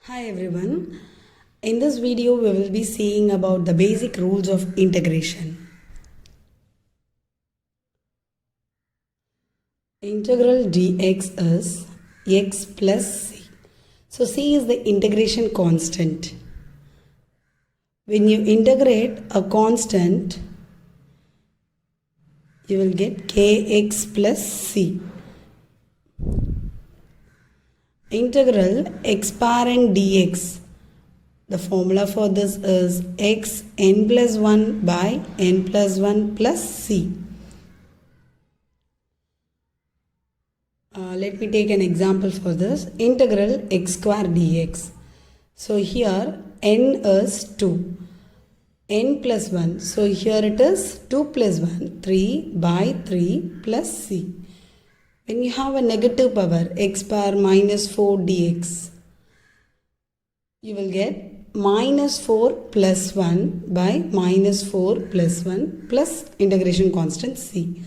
Hi everyone. In this video we will be seeing about the basic rules of integration. Integral dx is x plus c. So c is the integration constant. When you integrate a constant, you will get kx plus c. Integral x power n dx. The formula for this is x n plus 1 by n plus 1 plus c. Let me take an example for this. Integral x square dx. So here n is 2. N plus 1. So here it is 2 plus 1. 3 by 3 plus c. When you have a negative power x power minus 4 dx, you will get minus 4 plus 1 by minus 4 plus 1 plus integration constant c.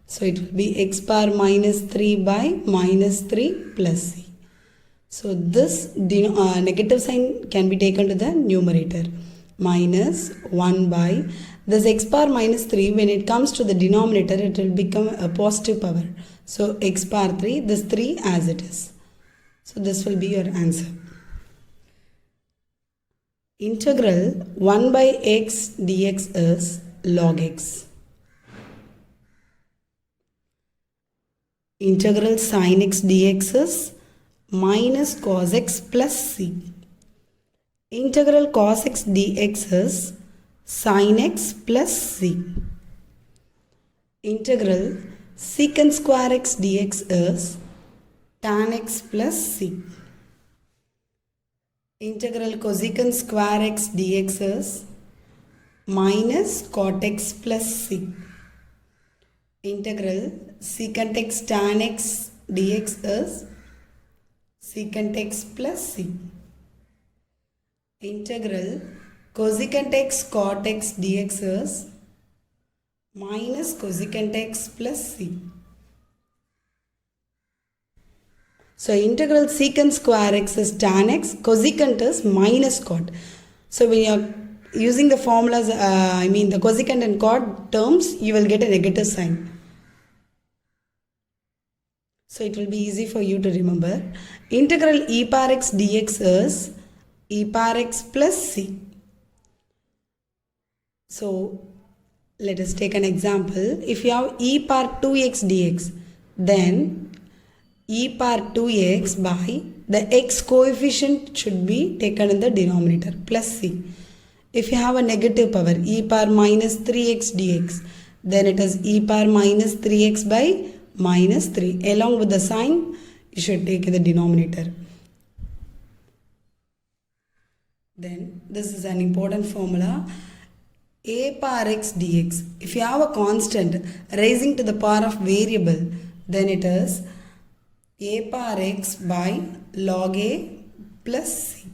So it will be x power minus 3 by minus 3 plus c. So this negative sign can be taken to the numerator. Minus 1 by this x power minus 3, when it comes to the denominator, it will become a positive power. So x power 3, this 3 as it is. So this will be your answer. Integral 1 by x dx is log x. Integral sin x dx is minus cos x plus c. Integral cos x dx is sin x plus c. Integral secant square x dx is tan x plus c. Integral cosecant square x dx is minus cot x plus c. Integral secant x tan x dx is secant x plus c. Integral cosecant x cot x dx is minus cosecant x plus c. So integral secant square x is tan x, cosecant is minus cot. So when you are using the formulas, the cosecant and cot terms, you will get a negative sign. So it will be easy for you to remember. Integral e power x dx is e power x plus c. So let us take an example. If you have e power 2x dx, then e power 2x by the x coefficient should be taken in the denominator plus c. If you have a negative power e power minus 3x dx, then it is e power minus 3x by minus 3. Along with the sign, you should take the denominator. Then this is an important formula. A power x dx. If you have a constant raising to the power of variable, then it is a power x by log a plus c.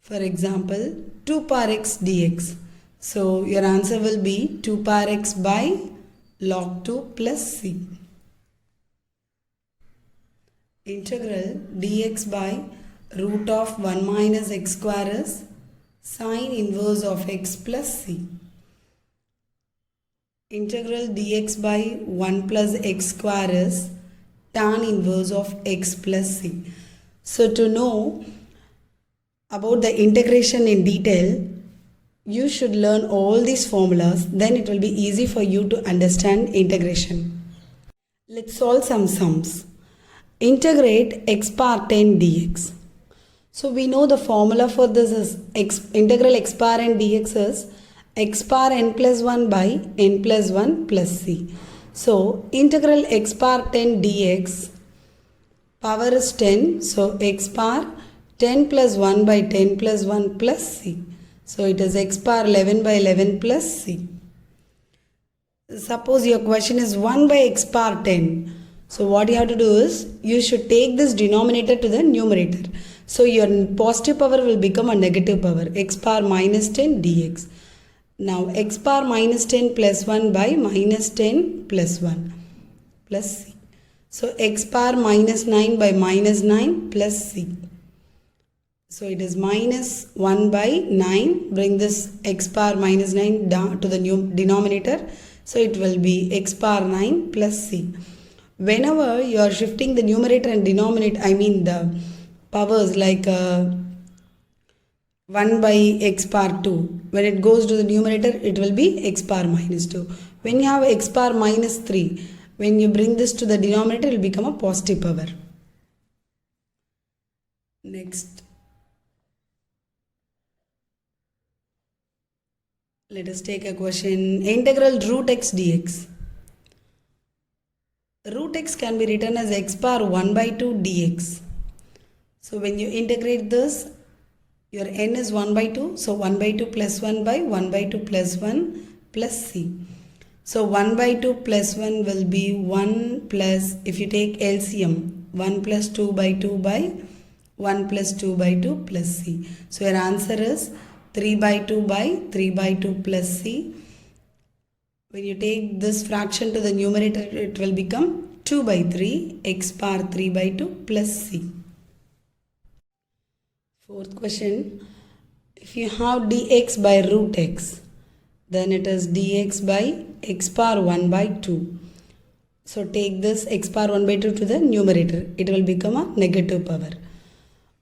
For example, 2 power x dx. So your answer will be 2 power x by log 2 plus c. Integral dx by root of 1 minus x square is sine inverse of x plus c. Integral dx by 1 plus x square is tan inverse of x plus c. So to know about the integration in detail, you should learn all these formulas. Then it will be easy for you to understand integration. Let's solve some sums. Integrate x power 10 dx. So we know the formula for this is integral x power n dx is x power n plus 1 by n plus 1 plus c. So integral x power 10 dx, power is 10. So x power 10 plus 1 by 10 plus 1 plus c. So it is x power 11 by 11 plus c. Suppose your question is 1 by x power 10. So what you have to do is, you should take this denominator to the numerator. So your positive power will become a negative power, x power minus 10 dx. Now x power minus 10 plus 1 by minus 10 plus 1 plus c. So x power minus 9 by minus 9 plus c. So it is minus 1 by 9. Bring this x power minus 9 down to the new denominator. So it will be x power 9 plus c. Whenever you are shifting the numerator and denominator, I mean the powers like 1 by x power 2. When it goes to the numerator, it will be x power minus 2. When you have x power minus 3, when you bring this to the denominator, it will become a positive power. Next. Let us take a question. Integral root x dx. Root x can be written as x power 1 by 2 dx. So when you integrate this, your n is 1 by 2. So 1 by 2 plus 1 by 1 by 2 plus 1 plus c. So 1 by 2 plus 1 will be 1 plus, if you take LCM, 1 plus 2 by 2 by 1 plus 2 by 2 plus c. So your answer is 3 by 2 by 3 by 2 plus c. When you take this fraction to the numerator, it will become 2 by 3 x power 3 by 2 plus c. Fourth question. If you have dx by root x, then it is dx by x power 1 by 2. So take this x power 1 by 2 to the numerator. It will become a negative power.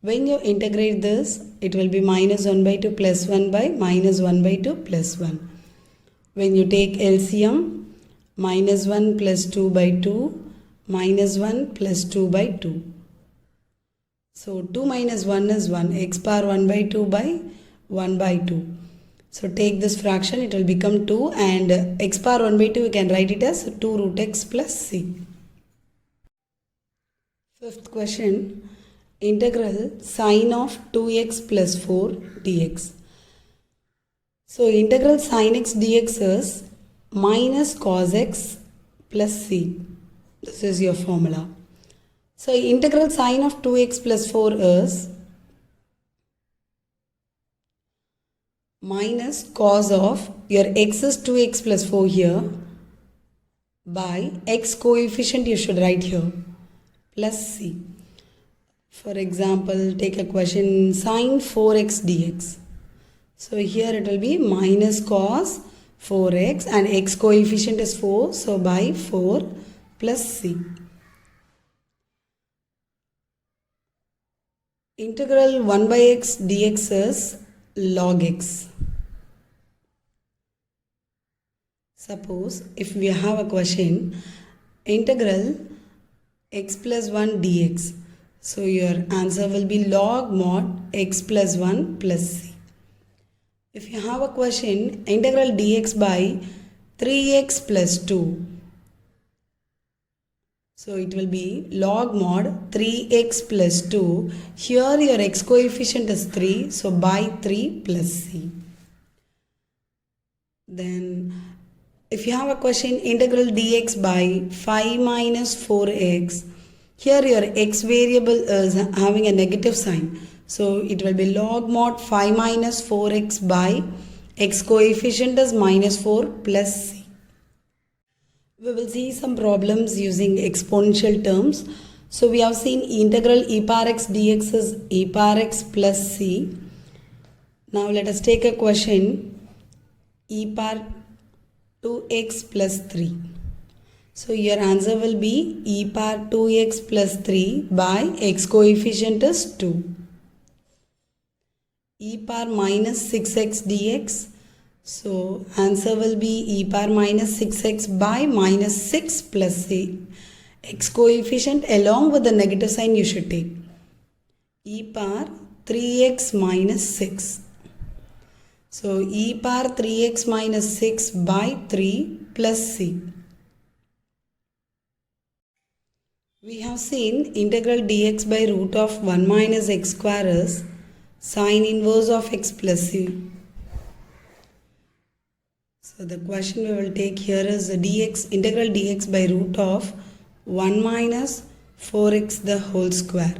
When you integrate this, it will be minus 1 by 2 plus 1 by minus 1 by 2 plus 1. When you take LCM, minus 1 plus 2 by 2, minus 1 plus 2 by 2. So 2 minus 1 is 1, x power 1 by 2 by 1 by 2. So take this fraction, it will become 2, and x power 1 by 2 we can write it as 2 root x plus c. Fifth question. Integral sine of 2x plus 4 dx. So integral sine x dx is minus cos x plus c. This is your formula. So integral sine of 2x plus 4 is minus cos of, your x is 2x plus 4 here, by x coefficient you should write here, plus c. For example, take a question sine 4x dx. So here it will be minus cos 4x and x coefficient is 4. So by 4 plus c. Integral 1 by x dx is log x. Suppose if we have a question integral x plus 1 dx. So your answer will be log mod x plus 1 plus c. If you have a question integral dx by 3x plus 2. So it will be log mod 3x plus 2. Here your x coefficient is 3. So by 3 plus c. Then if you have a question integral dx by 5 minus 4x. Here your x variable is having a negative sign. So it will be log mod 5 minus 4x by x coefficient is minus 4 plus c. We will see some problems using exponential terms. So we have seen integral e power x dx is e power x plus c. Now let us take a question e power 2x plus 3. So your answer will be e power 2x plus 3 by x coefficient is 2. E power minus 6x dx. So answer will be e power minus 6x by minus 6 plus c. X coefficient along with the negative sign you should take. E power 3x minus 6. So e power 3x minus 6 by 3 plus c. We have seen integral dx by root of 1 minus x square is sine inverse of x plus c. So the question we will take here is the dx, integral dx by root of 1 minus 4x the whole square.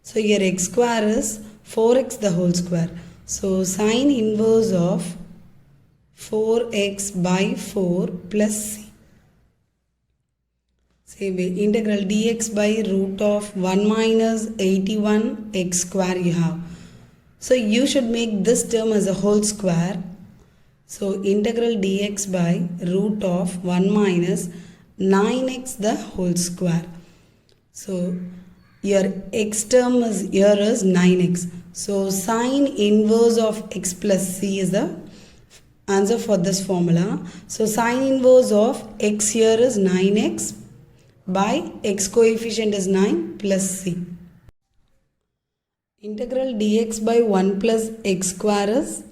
So here x square is 4x the whole square. So sine inverse of 4x by 4 plus c. Same way, integral dx by root of 1 minus 81 x square you have. So you should make this term as a whole square. So integral dx by root of 1 minus 9x the whole square. So your x term is here is 9x. So sine inverse of x plus c is the answer for this formula. So sine inverse of x here is 9x by x coefficient is 9 plus c. Integral dx by 1 plus x square is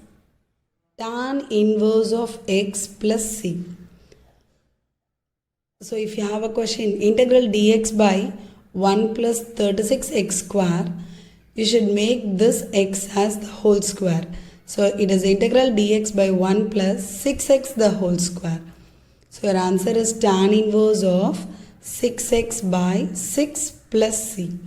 tan inverse of x plus c. So if you have a question, integral dx by 1 plus 36x square, you should make this x as the whole square. So it is integral dx by 1 plus 6x the whole square. So your answer is tan inverse of 6x by 6 plus c.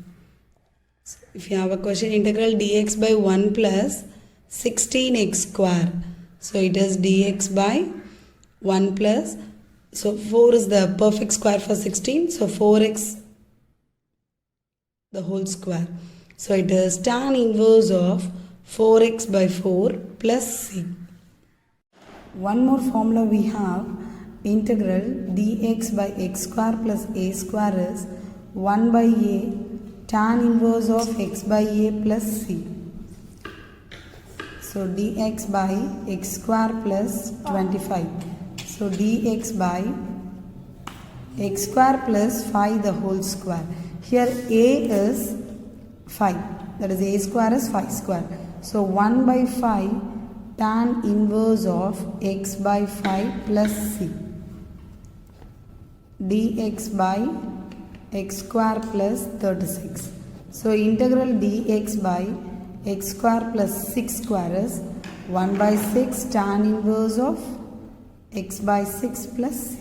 So if you have a question, integral dx by 1 plus 16x square. So it is dx by 1 plus, so 4 is the perfect square for 16. So 4x the whole square. So it is tan inverse of 4x by 4 plus c. One more formula we have, integral dx by x square plus a square is 1 by a tan inverse of x by a plus c. So dx by x square plus 25. So dx by x square plus 5 the whole square. Here a is 5. That is a square is 5 square. So 1 by 5 tan inverse of x by 5 plus c. Dx by x square plus 36. So integral dx by x square plus 6 square is 1 by 6 tan inverse of x by 6 plus c.